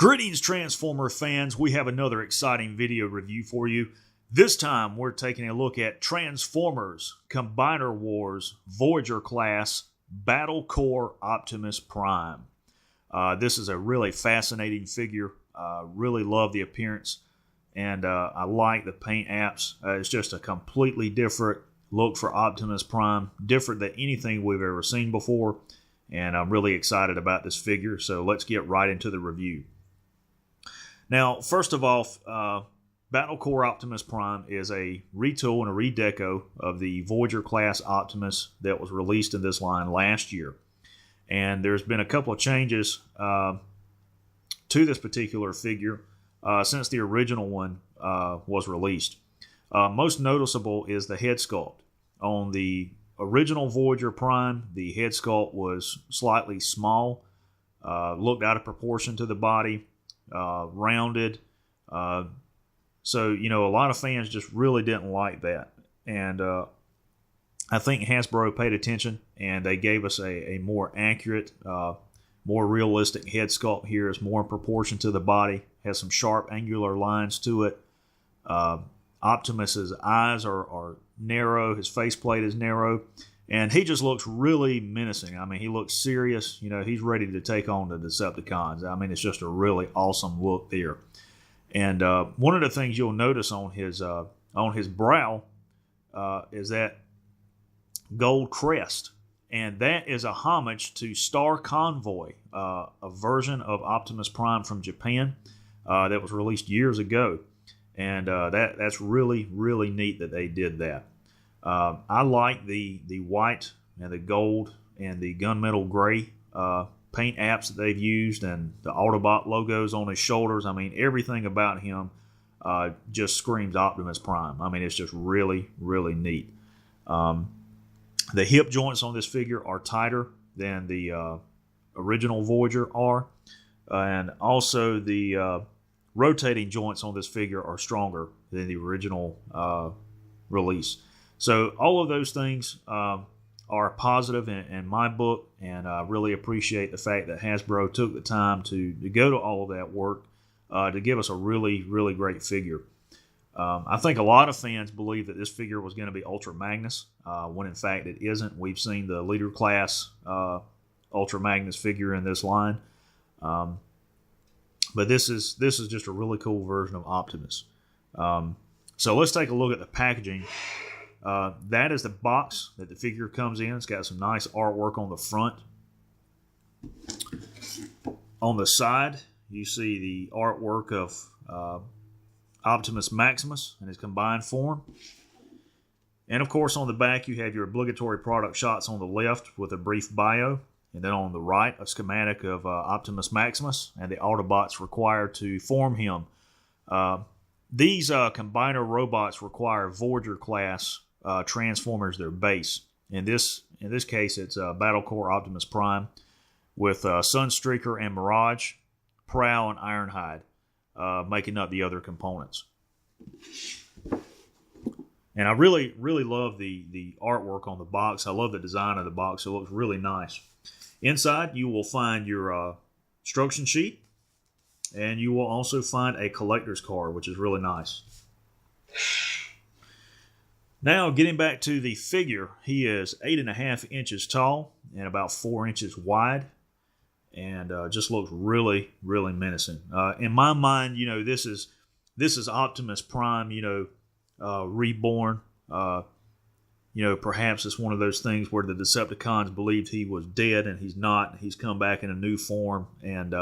Greetings, Transformer fans. We have another exciting video review for you. This time, we're taking a look at Transformers Combiner Wars Voyager class Battle Core Optimus Prime. This is a really fascinating figure. Really love the appearance, and I like the paint apps. It's just a completely different look for Optimus Prime, different than anything we've ever seen before, and I'm really excited about this figure. So let's get right into the review. Now, first of all, Battle Core Optimus Prime is a retool and a redeco of the Voyager class Optimus that was released in this line last year. And there's been a couple of changes to this particular figure since the original one was released. Most noticeable is the head sculpt. On the original Voyager Prime, the head sculpt was slightly small, looked out of proportion to the body, rounded. So, you know, a lot of fans just really didn't like that. And I think Hasbro paid attention and they gave us a more accurate, more realistic head sculpt here. It's more in proportion to the body, has some sharp angular lines to it. Optimus's eyes are narrow, his faceplate is narrow, and he just looks really menacing. I mean, he looks serious. You know, he's ready to take on the Decepticons. I mean, it's just a really awesome look there. And one of the things you'll notice on his brow is that gold crest, and that is a homage to Star Convoy, a version of Optimus Prime from Japan that was released years ago. And that's really, really neat that they did that. I like the white and the gold and the gunmetal gray paint apps that they've used, and the Autobot logos on his shoulders. I mean, everything about him just screams Optimus Prime. I mean, it's just really, really neat. The hip joints on this figure are tighter than the original Voyager are, and also the rotating joints on this figure are stronger than the original release. So all of those things are positive in my book, and I really appreciate the fact that Hasbro took the time to go to all of that work to give us a really, really great figure. I think a lot of fans believe that this figure was going to be Ultra Magnus, when in fact it isn't. We've seen the leader class Ultra Magnus figure in this line. But this is just a really cool version of Optimus. So let's take a look at the packaging. That is the box that the figure comes in. It's got some nice artwork on the front. On the side, you see the artwork of Optimus Maximus in his combined form. And of course, on the back, you have your obligatory product shots on the left with a brief bio. And then on the right, a schematic of Optimus Maximus and the Autobots required to form him. These combiner robots require Voyager class Transformers, their base. In this case, it's Battle Core Optimus Prime with Sunstreaker and Mirage, Prowl, and Ironhide making up the other components. And I really, really love the artwork on the box. I love the design of the box. It looks really nice. Inside, you will find your instruction sheet, and you will also find a collector's card, which is really nice. Now, getting back to the figure, he is 8.5 inches tall and about 4 inches wide, and just looks really, really menacing. In my mind, you know, this is Optimus Prime, you know, reborn. You know, perhaps it's one of those things where the Decepticons believed he was dead, and he's not. He's come back in a new form, and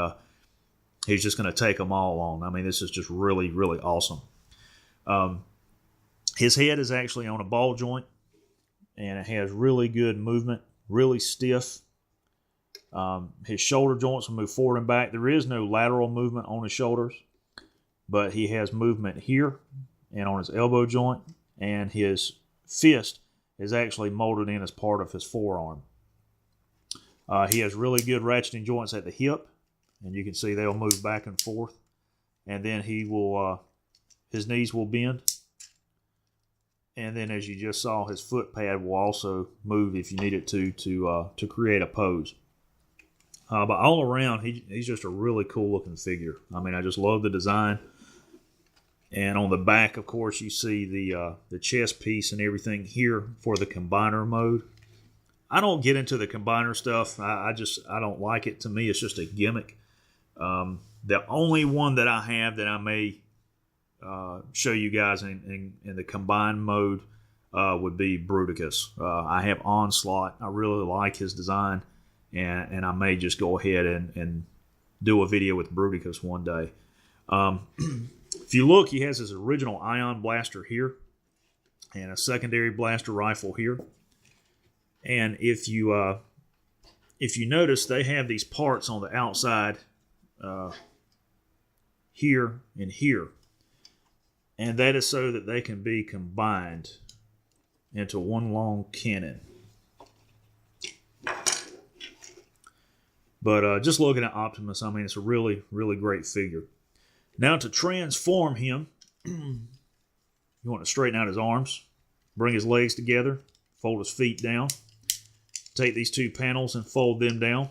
he's just going to take them all on. I mean, this is just really, really awesome. His head is actually on a ball joint, and it has really good movement, really stiff. His shoulder joints will move forward and back. There is no lateral movement on his shoulders, but he has movement here and on his elbow joint, and his fist is actually molded in as part of his forearm. He has really good ratcheting joints at the hip, and you can see they'll move back and forth. And then he will, his knees will bend. And then, as you just saw, his foot pad will also move if you need it to create a pose. But all around, he's just a really cool looking figure. I mean, I just love the design. And on the back, of course, you see the chest piece and everything here for the combiner mode. I don't get into the combiner stuff. I don't like it. To me, it's just a gimmick. The only one that I have that I may show you guys in the combined mode would be Bruticus. I have Onslaught. I really like his design, and I may just go ahead and do a video with Bruticus one day. If you look, he has his original ion blaster here and a secondary blaster rifle here. And if you notice, they have these parts on the outside here and here. And that is so that they can be combined into one long cannon. But just looking at Optimus, I mean, it's a really, really great figure. Now to transform him, you want to straighten out his arms, bring his legs together, fold his feet down, take these two panels and fold them down,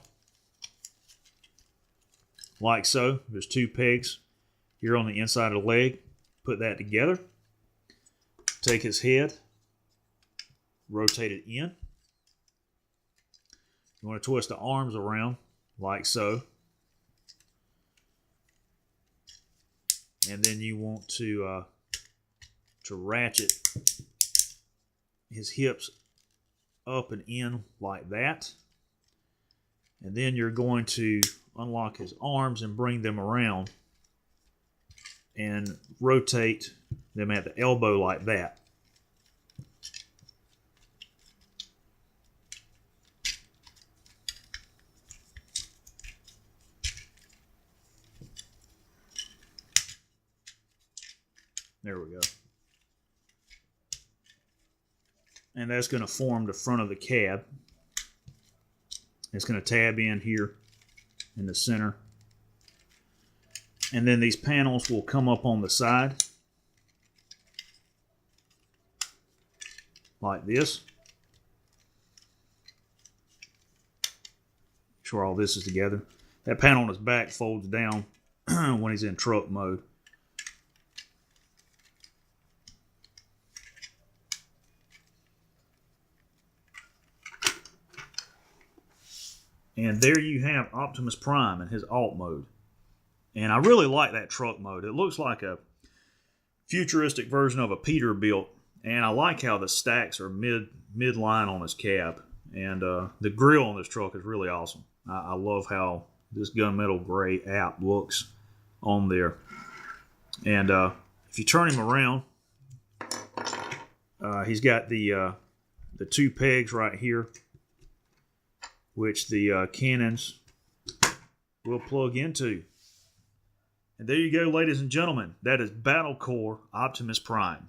like so. There's two pegs here on the inside of the leg. Put that together. Take his head, rotate it in. You want to twist the arms around, like so. And then you want to ratchet his hips up and in like that. And then you're going to unlock his arms and bring them around and rotate them at the elbow like that. There we go. And that's going to form the front of the cab. It's going to tab in here in the center. And then these panels will come up on the side. Like this. Make sure all this is together. That panel on his back folds down when he's in truck mode. And there you have Optimus Prime in his alt mode. And I really like that truck mode. It looks like a futuristic version of a Peterbilt. And I like how the stacks are mid-line on his cab. And the grill on this truck is really awesome. I love how this gunmetal gray app looks on there. And if you turn him around, he's got the two pegs right here, which the cannons will plug into. And there you go, ladies and gentlemen. That is Battle Core Optimus Prime.